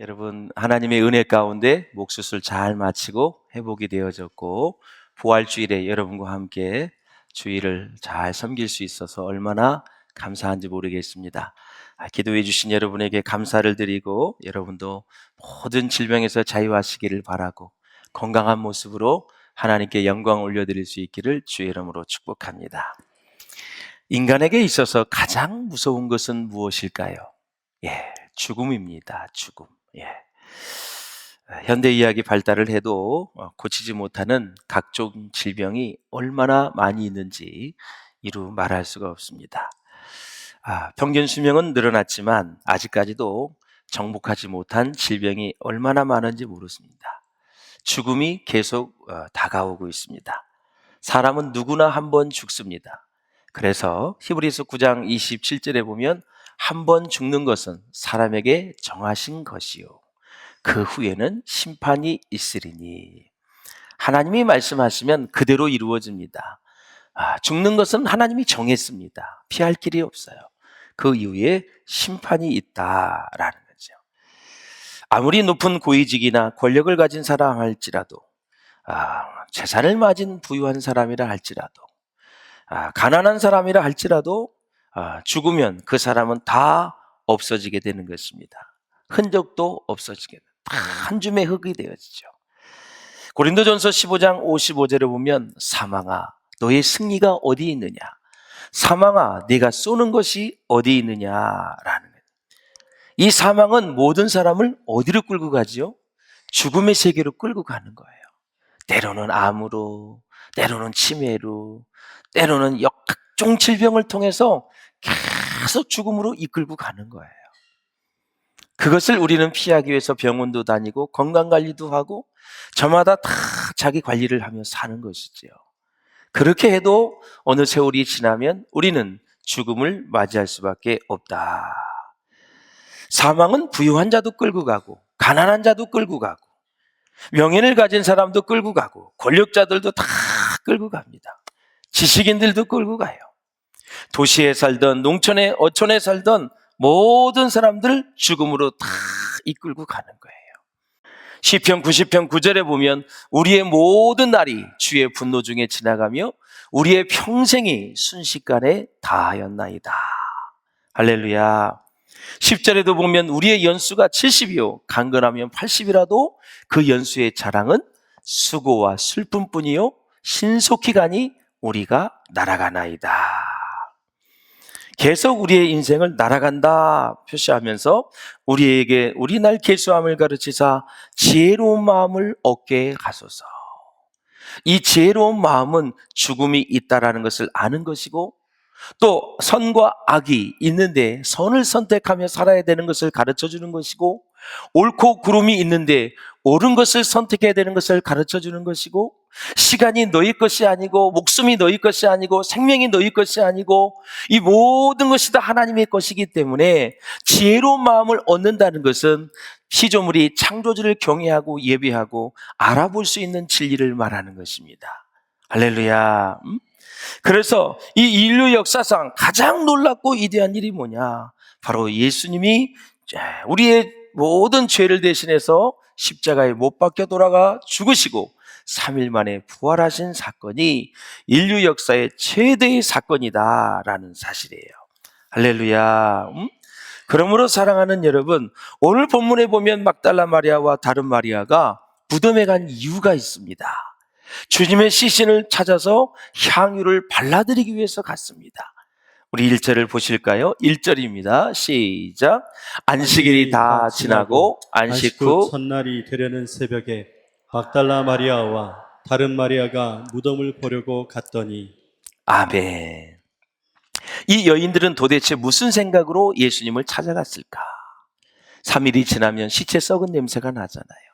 여러분, 하나님의 은혜 가운데 목수술 잘 마치고 회복이 되어졌고 부활주일에 여러분과 함께 주일을 잘 섬길 수 있어서 얼마나 감사한지 모르겠습니다. 기도해 주신 여러분에게 감사를 드리고 여러분도 모든 질병에서 자유하시기를 바라고 건강한 모습으로 하나님께 영광 올려드릴 수 있기를 주의 이름으로 축복합니다. 인간에게 있어서 가장 무서운 것은 무엇일까요? 죽음입니다. 죽음. 현대 의학이 발달을 해도 고치지 못하는 각종 질병이 얼마나 많이 있는지 이루 말할 수가 없습니다. 평균 수명은 늘어났지만 아직까지도 정복하지 못한 질병이 얼마나 많은지 모르겠습니다. 죽음이 계속 다가오고 있습니다. 사람은 누구나 한 번 죽습니다. 그래서 히브리서 9장 27절에 보면 한 번 죽는 것은 사람에게 정하신 것이요 그 후에는 심판이 있으리니. 하나님이 말씀하시면 그대로 이루어집니다. 죽는 것은 하나님이 정했습니다. 피할 길이 없어요. 그 이후에 심판이 있다라는 거죠. 아무리 높은 고위직이나 권력을 가진 사람 할지라도, 재산을 가진 부유한 사람이라 할지라도, 가난한 사람이라 할지라도 죽으면 그 사람은 다 없어지게 되는 것입니다. 흔적도 없어지게 됩니다. 다 한 줌의 흙이 되어지죠. 고린도전서 15장 55절에 보면 사망아 너의 승리가 어디 있느냐, 사망아 네가 쏘는 것이 어디 있느냐라는 거예요. 이 사망은 모든 사람을 어디로 끌고 가지요? 죽음의 세계로 끌고 가는 거예요. 때로는 암으로, 때로는 치매로, 때로는 각종 질병을 통해서 계속 죽음으로 이끌고 가는 거예요. 그것을 우리는 피하기 위해서 병원도 다니고 건강관리도 하고 저마다 다 자기 관리를 하며 사는 것이지요. 그렇게 해도 어느 세월이 지나면 우리는 죽음을 맞이할 수밖에 없다. 사망은 부유한 자도 끌고 가고 가난한 자도 끌고 가고 명예를 가진 사람도 끌고 가고 권력자들도 다 끌고 갑니다. 지식인들도 끌고 가요. 도시에 살던 농촌에 어촌에 살던 모든 사람들 죽음으로 다 이끌고 가는 거예요. 시편 90편 9절에 보면 우리의 모든 날이 주의 분노 중에 지나가며 우리의 평생이 순식간에 다하였나이다. 할렐루야. 10절에도 보면 우리의 연수가 70이요 강건하면 80이라도 그 연수의 자랑은 수고와 슬픔뿐이요 신속히 가니 우리가 날아가나이다. 계속 우리의 인생을 날아간다 표시하면서 우리에게 우리 날 계수함을 가르치사 지혜로운 마음을 얻게 하소서. 이 지혜로운 마음은 죽음이 있다라는 것을 아는 것이고 또 선과 악이 있는데 선을 선택하며 살아야 되는 것을 가르쳐 주는 것이고 옳고 그름이 있는데 옳은 것을 선택해야 되는 것을 가르쳐 주는 것이고 시간이 너희 것이 아니고 목숨이 너희 것이 아니고 생명이 너희 것이 아니고 이 모든 것이 다 하나님의 것이기 때문에 지혜로운 마음을 얻는다는 것은 피조물이 창조주를 경외하고 예배하고 알아볼 수 있는 진리를 말하는 것입니다. 할렐루야. 그래서 이 인류 역사상 가장 놀랍고 위대한 일이 뭐냐? 바로 예수님이 우리의 모든 죄를 대신해서 십자가에 못 박혀 돌아가 죽으시고 3일 만에 부활하신 사건이 인류 역사의 최대의 사건이다라는 사실이에요. 할렐루야. 그러므로 사랑하는 여러분, 오늘 본문에 보면 막달라 마리아와 다른 마리아가 무덤에 간 이유가 있습니다. 주님의 시신을 찾아서 향유를 발라드리기 위해서 갔습니다. 우리 1절을 보실까요? 1절입니다. 시작. 안식일이 다 지나고 안식 후 첫날이 되려는 새벽에 막달라 마리아와 다른 마리아가 무덤을 보려고 갔더니. 아멘. 이 여인들은 도대체 무슨 생각으로 예수님을 찾아갔을까? 3일이 지나면 시체 썩은 냄새가 나잖아요.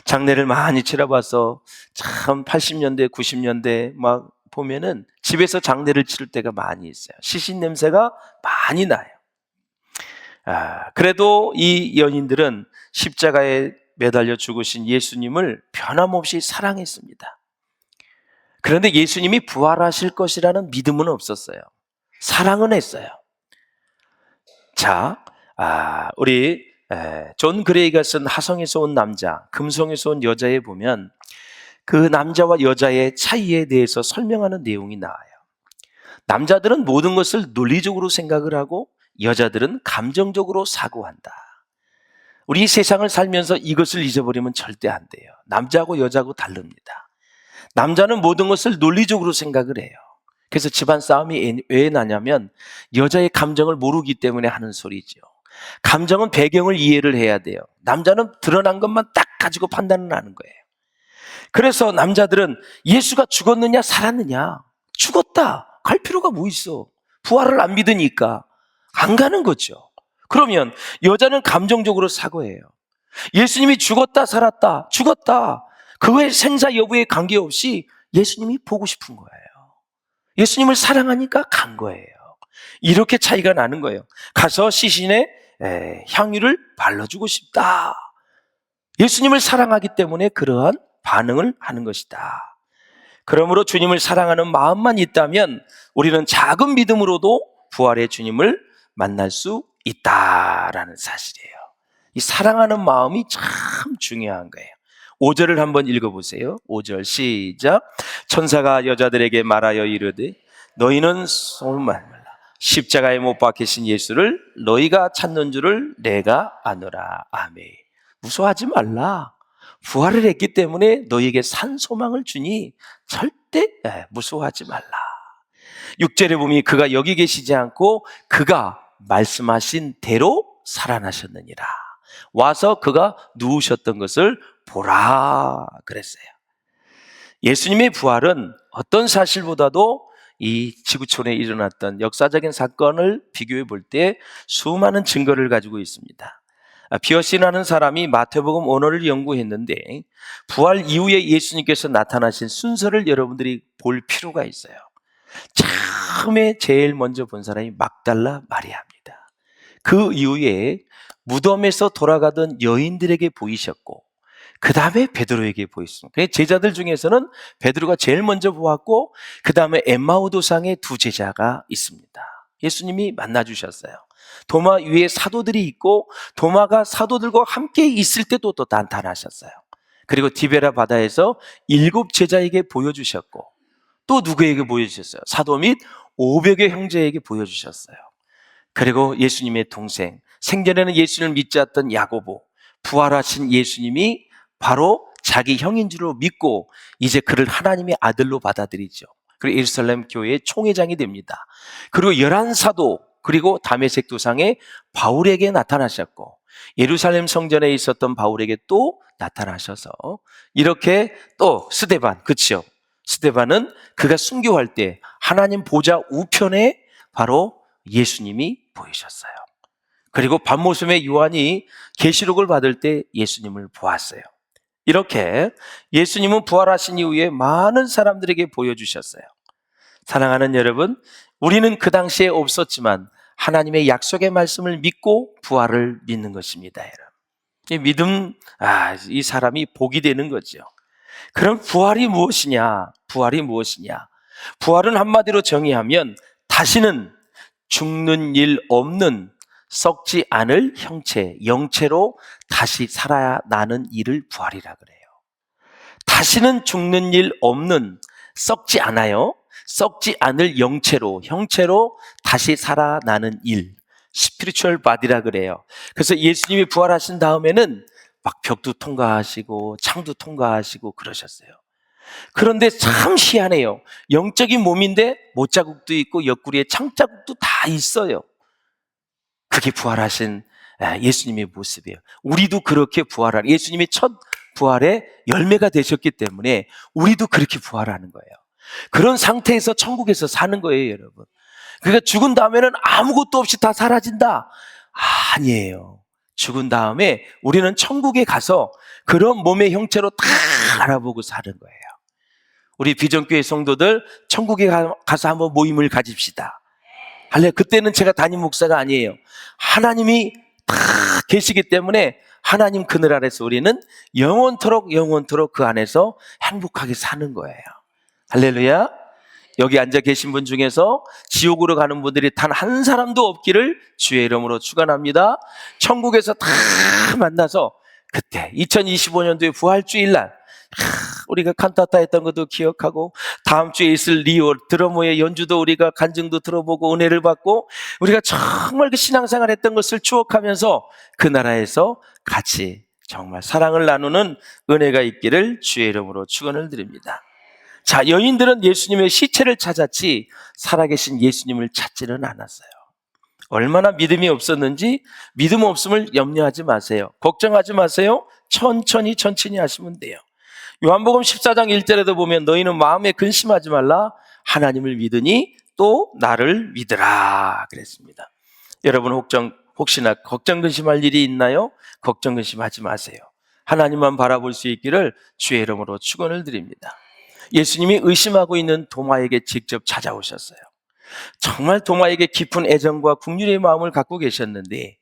장례를 많이 치러봐서 참 80년대 90년대 막 보면은 집에서 장례를 치를 때가 많이 있어요. 시신 냄새가 많이 나요. 그래도 이 연인들은 십자가에 매달려 죽으신 예수님을 변함없이 사랑했습니다. 그런데 예수님이 부활하실 것이라는 믿음은 없었어요. 사랑은 했어요. 자, 우리 존 그레이가 쓴 하성에서 온 남자, 금성에서 온 여자에 보면 그 남자와 여자의 차이에 대해서 설명하는 내용이 나와요. 남자들은 모든 것을 논리적으로 생각을 하고 여자들은 감정적으로 사고한다. 우리 세상을 살면서 이것을 잊어버리면 절대 안 돼요. 남자하고 여자하고 다릅니다. 남자는 모든 것을 논리적으로 생각을 해요. 그래서 집안 싸움이 왜 나냐면 여자의 감정을 모르기 때문에 하는 소리죠. 감정은 배경을 이해를 해야 돼요. 남자는 드러난 것만 딱 가지고 판단을 하는 거예요. 그래서 남자들은 예수가 죽었느냐 살았느냐, 죽었다, 갈 필요가 뭐 있어. 부활을 안 믿으니까 안 가는 거죠. 그러면 여자는 감정적으로 사고해요. 예수님이 죽었다 살았다, 죽었다, 그거의 생사 여부에 관계없이 예수님이 보고 싶은 거예요. 예수님을 사랑하니까 간 거예요. 이렇게 차이가 나는 거예요. 가서 시신에 향유를 발라주고 싶다. 예수님을 사랑하기 때문에 그러한 반응을 하는 것이다. 그러므로 주님을 사랑하는 마음만 있다면 우리는 작은 믿음으로도 부활의 주님을 만날 수 있다라는 사실이에요. 이 사랑하는 마음이 참 중요한 거예요. 5절을 한번 읽어보세요. 5절 시작. 천사가 여자들에게 말하여 이르되 너희는 소망 말라. 십자가에 못 박히신 예수를 너희가 찾는 줄을 내가 아노라. 아멘. 무서워하지 말라. 부활을 했기 때문에 너희에게 산 소망을 주니 절대 무서워하지 말라. 6절에 보면 그가 여기 계시지 않고 그가 말씀하신 대로 살아나셨느니라. 와서 그가 누우셨던 것을 보라 그랬어요. 예수님의 부활은 어떤 사실보다도 이 지구촌에 일어났던 역사적인 사건을 비교해 볼 때 수많은 증거를 가지고 있습니다. 비어시라는 사람이 마태복음 언어를 연구했는데 부활 이후에 예수님께서 나타나신 순서를 여러분들이 볼 필요가 있어요. 처음에 제일 먼저 본 사람이 막달라 마리아입니다. 그 이후에 무덤에서 돌아가던 여인들에게 보이셨고 그 다음에 베드로에게 보였습니다. 제자들 중에서는 베드로가 제일 먼저 보았고 그 다음에 엠마오 도상에 두 제자가 있습니다. 예수님이 만나주셨어요. 도마 위에 사도들이 있고 도마가 사도들과 함께 있을 때도 또 나타나셨어요. 그리고 디베라 바다에서 7 제자에게 보여주셨고 또 누구에게 보여주셨어요? 사도 및 500의 형제에게 보여주셨어요. 그리고 예수님의 동생, 생전에는 예수님을 믿지 않았던 야고보, 부활하신 예수님이 바로 자기 형인 줄로 믿고 이제 그를 하나님의 아들로 받아들이죠. 그리고 예루살렘 교회의 총회장이 됩니다. 그리고 11사도, 그리고 다메섹 도상에 바울에게 나타나셨고 예루살렘 성전에 있었던 바울에게 또 나타나셔서 이렇게 또 스데반, 그렇죠? 스데반은 그가 순교할 때 하나님 보좌 우편에 바로 예수님이 보이셨어요. 그리고 밤모섬의 요한이 계시록을 받을 때 예수님을 보았어요. 이렇게 예수님은 부활하신 이후에 많은 사람들에게 보여주셨어요. 사랑하는 여러분, 우리는 그 당시에 없었지만 하나님의 약속의 말씀을 믿고 부활을 믿는 것입니다. 여러분. 이 믿음, 이 사람이 복이 되는 거죠. 그럼 부활이 무엇이냐? 부활이 무엇이냐? 부활은 한마디로 정의하면 다시는 죽는 일 없는 썩지 않을 형체, 영체로 다시 살아나는 일을 부활이라 그래요. 다시는 죽는 일 없는, 썩지 않아요. 썩지 않을 영체로, 형체로 다시 살아나는 일, 스피리추얼 바디라 그래요. 그래서 예수님이 부활하신 다음에는 막 벽도 통과하시고 창도 통과하시고 그러셨어요. 그런데 참 희한해요. 영적인 몸인데 못자국도 있고 옆구리에 창자국도 다 있어요. 그게 부활하신 예수님의 모습이에요. 우리도 그렇게 부활하는, 예수님이 첫 부활의 열매가 되셨기 때문에 우리도 그렇게 부활하는 거예요. 그런 상태에서 천국에서 사는 거예요, 여러분. 그러니까 죽은 다음에는 아무것도 없이 다 사라진다? 아니에요. 죽은 다음에 우리는 천국에 가서 그런 몸의 형체로 다 알아보고 사는 거예요. 우리 비전교회 성도들 천국에 가서 한번 모임을 가집시다. 할래? 그때는 제가 담임 목사가 아니에요. 하나님이 다 계시기 때문에 하나님 그늘 아래서 우리는 영원토록 그 안에서 행복하게 사는 거예요. 할렐루야. 여기 앉아 계신 분 중에서 지옥으로 가는 분들이 단 한 사람도 없기를 주의 이름으로 축원합니다. 천국에서 다 만나서 그때 2025년도의 부활주일날 우리가 칸타타 했던 것도 기억하고 다음 주에 있을 리오 드러머의 연주도 우리가 간증도 들어보고 은혜를 받고 우리가 정말 그 신앙생활 했던 것을 추억하면서 그 나라에서 같이 정말 사랑을 나누는 은혜가 있기를 주의 이름으로 축원을 드립니다. 자, 여인들은 예수님의 시체를 찾았지 살아계신 예수님을 찾지는 않았어요. 얼마나 믿음이 없었는지 믿음 없음을 염려하지 마세요. 걱정하지 마세요. 천천히 하시면 돼요. 요한복음 14장 1절에도 보면 너희는 마음에 근심하지 말라. 하나님을 믿으니 또 나를 믿으라 그랬습니다. 여러분 혹시나 걱정 근심할 일이 있나요? 걱정 근심하지 마세요. 하나님만 바라볼 수 있기를 주의 이름으로 축원을 드립니다. 예수님이 의심하고 있는 도마에게 직접 찾아오셨어요. 정말 도마에게 깊은 애정과 긍휼의 마음을 갖고 계셨는데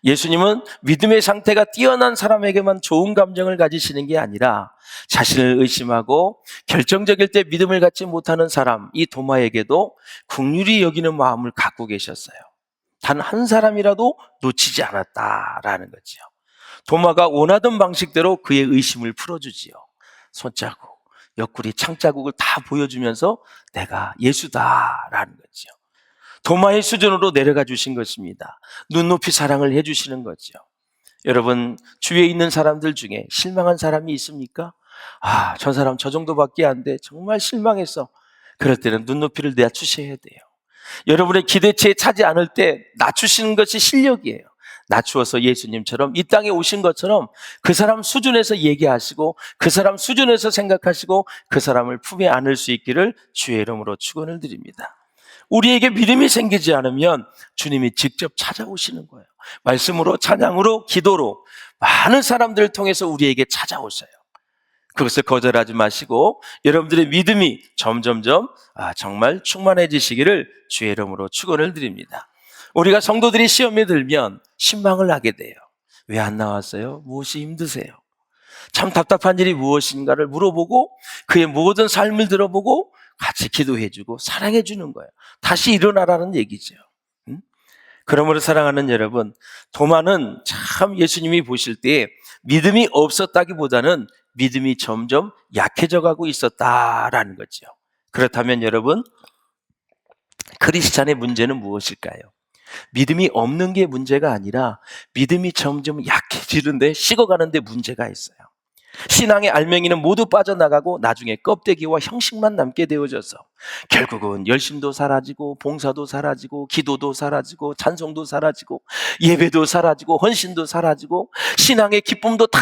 예수님은 믿음의 상태가 뛰어난 사람에게만 좋은 감정을 가지시는 게 아니라 자신을 의심하고 결정적일 때 믿음을 갖지 못하는 사람, 이 도마에게도 긍휼히 여기는 마음을 갖고 계셨어요. 단 한 사람이라도 놓치지 않았다라는 거죠. 도마가 원하던 방식대로 그의 의심을 풀어주지요. 손자국, 옆구리, 창자국을 다 보여주면서 내가 예수다라는 거죠. 도마의 수준으로 내려가 주신 것입니다. 눈높이 사랑을 해주시는 거죠. 여러분, 주위에 있는 사람들 중에 실망한 사람이 있습니까? 저 사람 저 정도밖에 안 돼. 정말 실망했어. 그럴 때는 눈높이를 낮추셔야 돼요. 여러분의 기대치에 차지 않을 때 낮추시는 것이 실력이에요. 낮추어서 예수님처럼 이 땅에 오신 것처럼 그 사람 수준에서 얘기하시고 그 사람 수준에서 생각하시고 그 사람을 품에 안을 수 있기를 주의 이름으로 축원을 드립니다. 우리에게 믿음이 생기지 않으면 주님이 직접 찾아오시는 거예요. 말씀으로, 찬양으로, 기도로 많은 사람들을 통해서 우리에게 찾아오셔요. 그것을 거절하지 마시고 여러분들의 믿음이 점점점 정말 충만해지시기를 주의 이름으로 축원을 드립니다. 우리가 성도들이 시험에 들면 신망을 하게 돼요. 왜 안 나왔어요? 무엇이 힘드세요? 참 답답한 일이 무엇인가를 물어보고 그의 모든 삶을 들어보고 같이 기도해주고 사랑해주는 거예요. 다시 일어나라는 얘기죠. 그러므로 사랑하는 여러분, 도마는 참 예수님이 보실 때 믿음이 없었다기보다는 믿음이 점점 약해져 가고 있었다라는 거죠. 그렇다면 여러분, 크리스찬의 문제는 무엇일까요? 믿음이 없는 게 문제가 아니라 믿음이 점점 약해지는데 식어가는데 문제가 있어요. 신앙의 알맹이는 모두 빠져나가고 나중에 껍데기와 형식만 남게 되어져서 결국은 열심도 사라지고 봉사도 사라지고 기도도 사라지고 찬송도 사라지고 예배도 사라지고 헌신도 사라지고 신앙의 기쁨도 다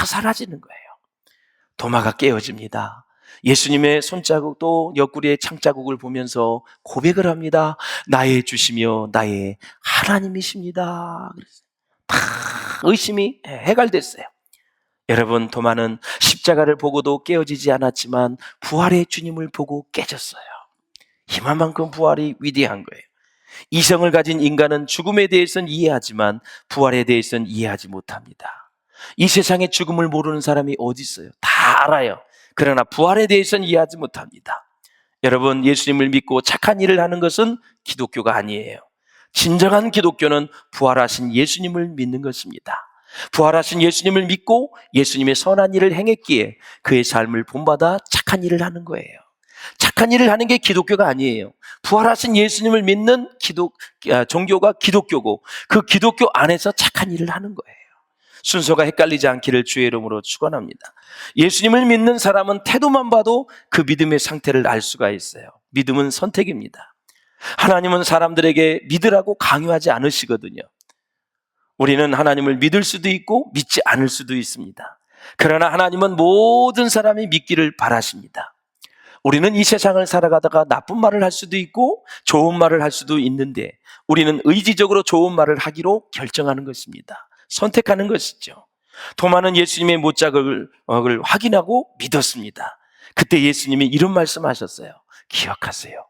사라지는 거예요. 도마가 깨어집니다. 예수님의 손자국도 옆구리의 창자국을 보면서 고백을 합니다. 나의 주시며 나의 하나님이십니다. 다 의심이 해갈됐어요. 여러분, 도마는 십자가를 보고도 깨어지지 않았지만 부활의 주님을 보고 깨졌어요. 이만큼 부활이 위대한 거예요. 이성을 가진 인간은 죽음에 대해서는 이해하지만 부활에 대해서는 이해하지 못합니다. 이 세상에 죽음을 모르는 사람이 어디 있어요? 다 알아요. 그러나 부활에 대해서는 이해하지 못합니다. 여러분, 예수님을 믿고 착한 일을 하는 것은 기독교가 아니에요. 진정한 기독교는 부활하신 예수님을 믿는 것입니다. 부활하신 예수님을 믿고 예수님의 선한 일을 행했기에 그의 삶을 본받아 착한 일을 하는 거예요. 착한 일을 하는 게 기독교가 아니에요. 부활하신 예수님을 믿는 종교가 기독교고 그 기독교 안에서 착한 일을 하는 거예요. 순서가 헷갈리지 않기를 주의 이름으로 축원합니다. 예수님을 믿는 사람은 태도만 봐도 그 믿음의 상태를 알 수가 있어요. 믿음은 선택입니다. 하나님은 사람들에게 믿으라고 강요하지 않으시거든요. 우리는 하나님을 믿을 수도 있고 믿지 않을 수도 있습니다. 그러나 하나님은 모든 사람이 믿기를 바라십니다. 우리는 이 세상을 살아가다가 나쁜 말을 할 수도 있고 좋은 말을 할 수도 있는데 우리는 의지적으로 좋은 말을 하기로 결정하는 것입니다. 선택하는 것이죠. 도마는 예수님의 못자국을 확인하고 믿었습니다. 그때 예수님이 이런 말씀하셨어요. 기억하세요.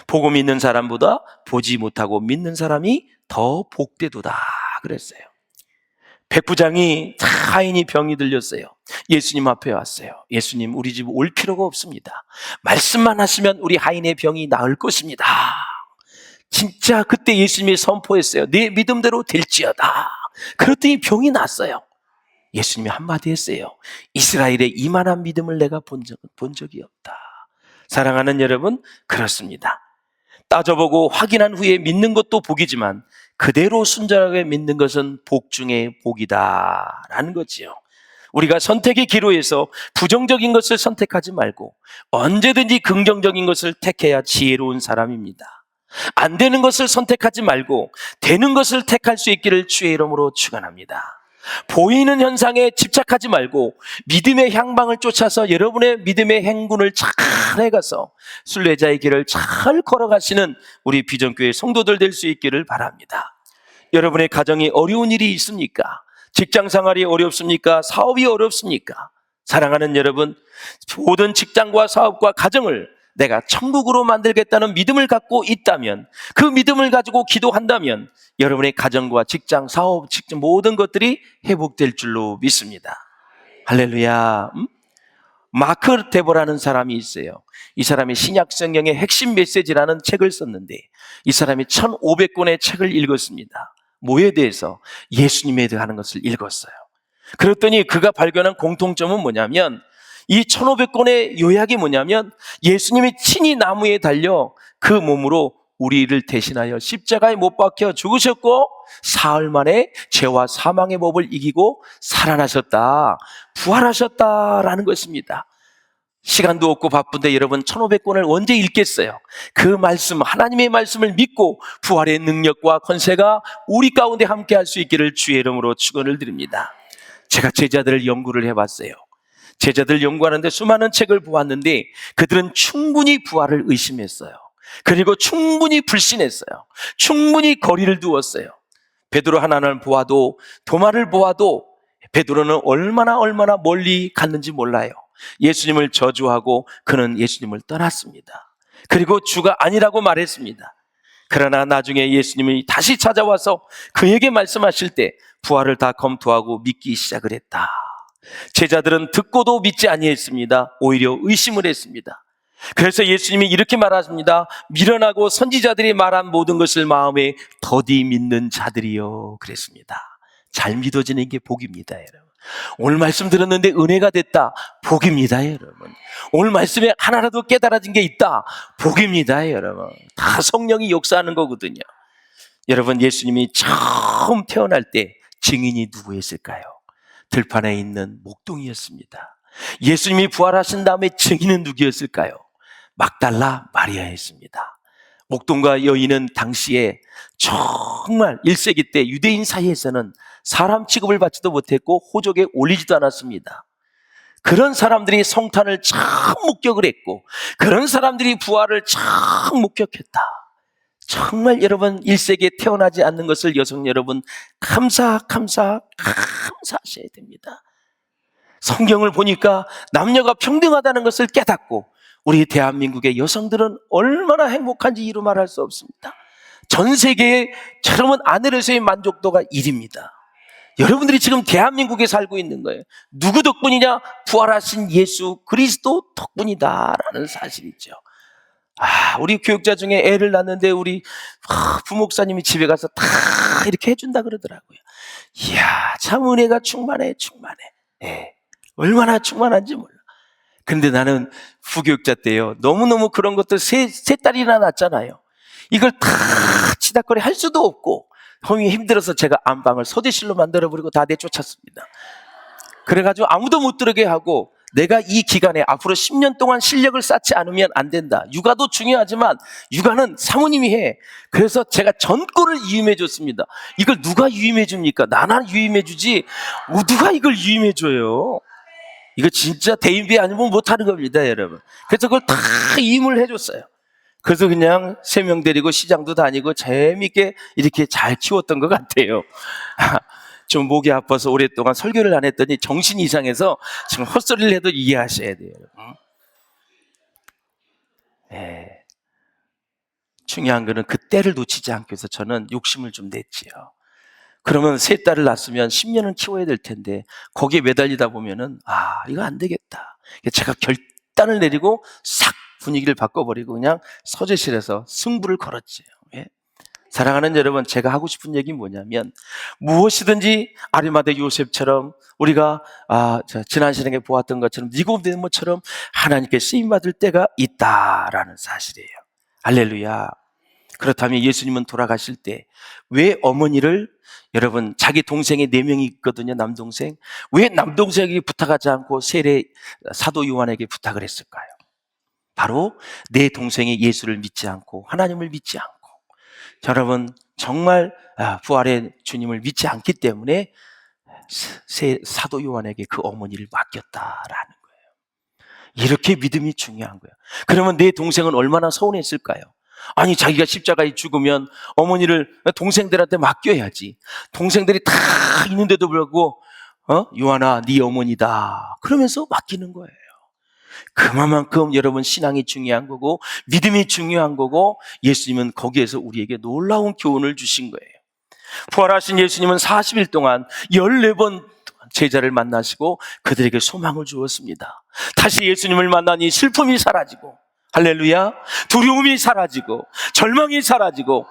보고 믿는 사람보다 보지 못하고 믿는 사람이 더 복되도다 그랬어요. 백부장이 하인이 병이 들렸어요. 예수님 앞에 왔어요. 예수님, 우리 집 올 필요가 없습니다. 말씀만 하시면 우리 하인의 병이 나을 것입니다. 진짜 그때 예수님이 선포했어요. 내 믿음대로 될지어다. 그랬더니 병이 났어요. 예수님이 한마디 했어요. 이스라엘에 이만한 믿음을 내가 본 적이 없다. 사랑하는 여러분, 그렇습니다. 따져보고 확인한 후에 믿는 것도 복이지만 그대로 순전하게 믿는 것은 복 중에 복이다라는 거지요. 우리가 선택의 기로에서 부정적인 것을 선택하지 말고 언제든지 긍정적인 것을 택해야 지혜로운 사람입니다. 안 되는 것을 선택하지 말고 되는 것을 택할 수 있기를 주의 이름으로 축원합니다. 보이는 현상에 집착하지 말고 믿음의 향방을 쫓아서 여러분의 믿음의 행군을 잘 해가서 순례자의 길을 잘 걸어가시는 우리 비전교회 성도들 될 수 있기를 바랍니다. 여러분의 가정에 어려운 일이 있습니까? 직장 생활이 어렵습니까? 사업이 어렵습니까? 사랑하는 여러분, 모든 직장과 사업과 가정을 내가 천국으로 만들겠다는 믿음을 갖고 있다면, 그 믿음을 가지고 기도한다면 여러분의 가정과 직장, 사업, 직장 모든 것들이 회복될 줄로 믿습니다. 할렐루야. 마크 데보라는 사람이 있어요. 이 사람이 신약 성경의 핵심 메시지라는 책을 썼는데 이 사람이 1500권의 책을 읽었습니다. 뭐에 대해서? 예수님에 대한 것을 읽었어요. 그랬더니 그가 발견한 공통점은 뭐냐면 이 1500권의 요약이 뭐냐면 예수님이 친히 나무에 달려 그 몸으로 우리를 대신하여 십자가에 못 박혀 죽으셨고 사흘 만에 죄와 사망의 법을 이기고 살아나셨다, 부활하셨다라는 것입니다. 시간도 없고 바쁜데 여러분 1500권을 언제 읽겠어요? 그 말씀, 하나님의 말씀을 믿고 부활의 능력과 권세가 우리 가운데 함께 할 수 있기를 주의 이름으로 축원을 드립니다. 제가 제자들을 연구를 해봤어요. 제자들 연구하는데 수많은 책을 보았는데 그들은 충분히 부활을 의심했어요. 그리고 충분히 불신했어요. 충분히 거리를 두었어요. 베드로 하나를 보아도, 도마를 보아도 베드로는 얼마나 멀리 갔는지 몰라요. 예수님을 저주하고 그는 예수님을 떠났습니다. 그리고 주가 아니라고 말했습니다. 그러나 나중에 예수님이 다시 찾아와서 그에게 말씀하실 때 부활을 다 검토하고 믿기 시작을 했다. 제자들은 듣고도 믿지 아니했습니다. 오히려 의심을 했습니다. 그래서 예수님이 이렇게 말하십니다. 미련하고 선지자들이 말한 모든 것을 마음에 더디 믿는 자들이요, 그랬습니다. 잘 믿어지는 게 복입니다, 여러분. 오늘 말씀 들었는데 은혜가 됐다, 복입니다, 여러분. 오늘 말씀에 하나라도 깨달아진 게 있다, 복입니다, 여러분. 다 성령이 역사하는 거거든요. 여러분, 예수님이 처음 태어날 때 증인이 누구였을까요? 들판에 있는 목동이었습니다. 예수님이 부활하신 다음에 증인은 누구였을까요? 막달라 마리아였습니다. 목동과 여인은 당시에 정말 1세기 때 유대인 사이에서는 사람 취급을 받지도 못했고 호적에 올리지도 않았습니다. 그런 사람들이 성탄을 참 목격을 했고 그런 사람들이 부활을 참 목격했다. 정말 여러분 1세기에 태어나지 않는 것을 여성 여러분 감사하셔야 됩니다. 성경을 보니까 남녀가 평등하다는 것을 깨닫고 우리 대한민국의 여성들은 얼마나 행복한지 이루 말할 수 없습니다. 전 세계에 여러분 아내로서의 만족도가 1위입니다. 여러분들이 지금 대한민국에 살고 있는 거예요. 누구 덕분이냐? 부활하신 예수 그리스도 덕분이다라는 사실이죠. 우리 교육자 중에 애를 낳는데 우리 부목사님이 집에 가서 다 이렇게 해준다 그러더라고요. 이야, 참 은혜가 충만해. 예, 얼마나 충만한지 몰라. 근데 나는 부교육자 때요, 너무너무 그런 것들 세 딸이나 낳았잖아요. 이걸 다 치닥거리 할 수도 없고 형이 힘들어서 제가 안방을 서재실로 만들어버리고 다 내쫓았습니다. 그래가지고 아무도 못 들게 하고 내가 이 기간에 앞으로 10년 동안 실력을 쌓지 않으면 안 된다. 육아도 중요하지만 육아는 사모님이 해. 그래서 제가 전권을 위임해 줬습니다. 이걸 누가 위임해 줍니까? 나나 위임해 주지 누가 이걸 위임해 줘요? 이거 진짜 대인배 아니면 못하는 겁니다, 여러분. 그래서 그걸 다 위임을 해줬어요. 그래서 그냥 3명 데리고 시장도 다니고 재미있게 이렇게 잘 키웠던 것 같아요. 좀 목이 아파서 오랫동안 설교를 안 했더니 정신이 이상해서 지금 헛소리를 해도 이해하셔야 돼요. 네. 중요한 거는 그 때를 놓치지 않기 위해서 저는 욕심을 좀 냈지요. 그러면 세 딸을 낳았으면 10년은 키워야 될 텐데 거기에 매달리다 보면은 이거 안 되겠다. 제가 결단을 내리고 싹 분위기를 바꿔버리고 그냥 서재실에서 승부를 걸었지요. 예? 사랑하는 여러분, 제가 하고 싶은 얘기는 뭐냐면 무엇이든지 아리마대 요셉처럼 우리가 지난 시간에 보았던 것처럼 니고데모처럼 하나님께 쓰임받을 때가 있다라는 사실이에요. 할렐루야. 그렇다면 예수님은 돌아가실 때 왜 어머니를, 여러분 자기 동생이 4명이 있거든요. 남동생. 왜 남동생에게 부탁하지 않고 세례 사도 요한에게 부탁을 했을까요? 바로 내 동생이 예수를 믿지 않고 하나님을 믿지 않고, 여러분 정말 부활의 주님을 믿지 않기 때문에 사도 요한에게 그 어머니를 맡겼다라는 거예요. 이렇게 믿음이 중요한 거예요. 그러면 내 동생은 얼마나 서운했을까요? 아니, 자기가 십자가에 죽으면 어머니를 동생들한테 맡겨야지. 동생들이 다 있는데도 불구하고 요한아, 네 어머니다 그러면서 맡기는 거예요. 그만큼 여러분 신앙이 중요한 거고 믿음이 중요한 거고, 예수님은 거기에서 우리에게 놀라운 교훈을 주신 거예요. 부활하신 예수님은 40일 동안 14번 제자를 만나시고 그들에게 소망을 주었습니다. 다시 예수님을 만나니 슬픔이 사라지고, 할렐루야, 두려움이 사라지고 절망이 사라지고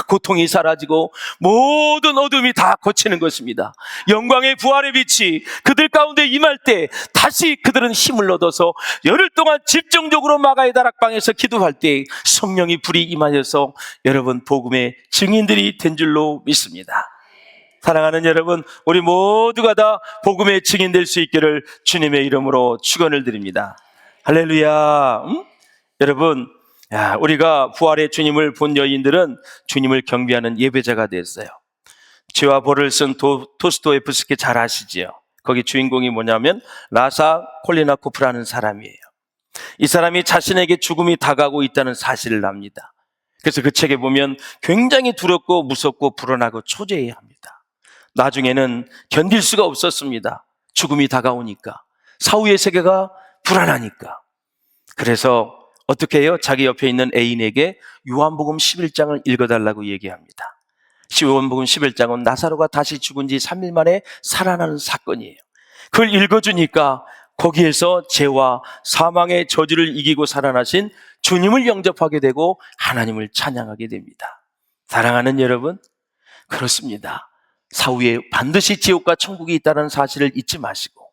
고통이 사라지고 모든 어둠이 다 거치는 것입니다. 영광의 부활의 빛이 그들 가운데 임할 때 다시 그들은 힘을 얻어서 열흘 동안 집중적으로 마가의 다락방에서 기도할 때 성령이 불이 임하여서 여러분 복음의 증인들이 된 줄로 믿습니다. 사랑하는 여러분, 우리 모두가 다 복음의 증인 될 수 있기를 주님의 이름으로 축원을 드립니다. 할렐루야. 여러분, 우리가 부활의 주님을 본 여인들은 주님을 경배하는 예배자가 됐어요. 죄와 벌을 쓴 도스토옙스키 잘 아시지요? 거기 주인공이 뭐냐면 라사 콜리나코프라는 사람이에요. 이 사람이 자신에게 죽음이 다가오고 있다는 사실을 압니다. 그래서 그 책에 보면 굉장히 두렵고 무섭고 불안하고 초조해야 합니다. 나중에는 견딜 수가 없었습니다. 죽음이 다가오니까, 사후의 세계가 불안하니까. 그래서 어떻게 해요? 자기 옆에 있는 애인에게 요한복음 11장을 읽어달라고 얘기합니다. 요한복음 11장은 나사로가 다시 죽은 지 3일 만에 살아나는 사건이에요. 그걸 읽어주니까 거기에서 죄와 사망의 저주를 이기고 살아나신 주님을 영접하게 되고 하나님을 찬양하게 됩니다. 사랑하는 여러분, 그렇습니다. 사후에 반드시 지옥과 천국이 있다는 사실을 잊지 마시고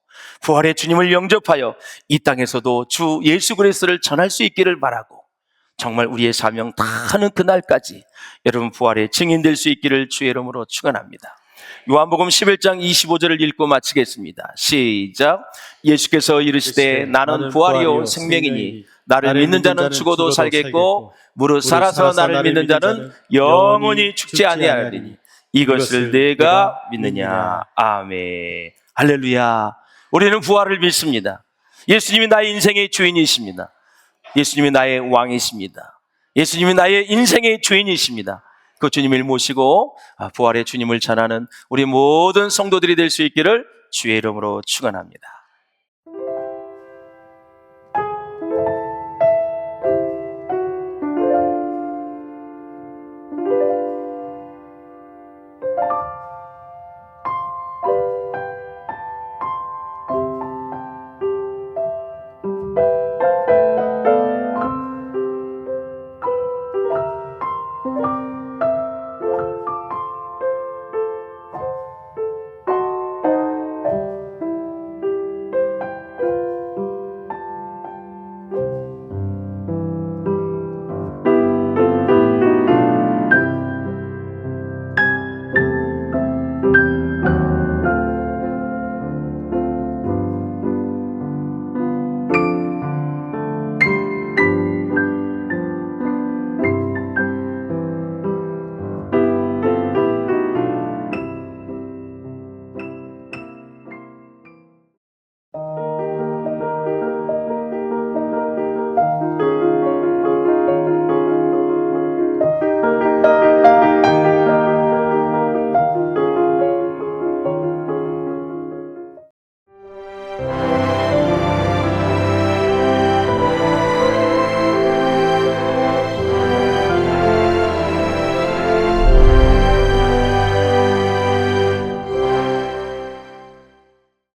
부활의 주님을 영접하여 이 땅에서도 주 예수 그리스도를 전할 수 있기를 바라고, 정말 우리의 사명 다하는 그날까지 여러분 부활의 증인될 수 있기를 주의 이름으로 축원합니다. 요한복음 11장 25절을 읽고 마치겠습니다. 시작. 예수께서 이르시되 나는 부활이요 생명이니 나를 믿는 자는 죽어도 살겠고 무릇 살아서 나를 믿는 자는 영원히 죽지 아니하리니 이것을 내가 믿느냐. 아멘. 할렐루야. 우리는 부활을 믿습니다. 예수님이 나의 인생의 주인이십니다. 예수님이 나의 왕이십니다. 예수님이 나의 인생의 주인이십니다. 그 주님을 모시고 부활의 주님을 전하는 우리 모든 성도들이 될 수 있기를 주의 이름으로 축원합니다.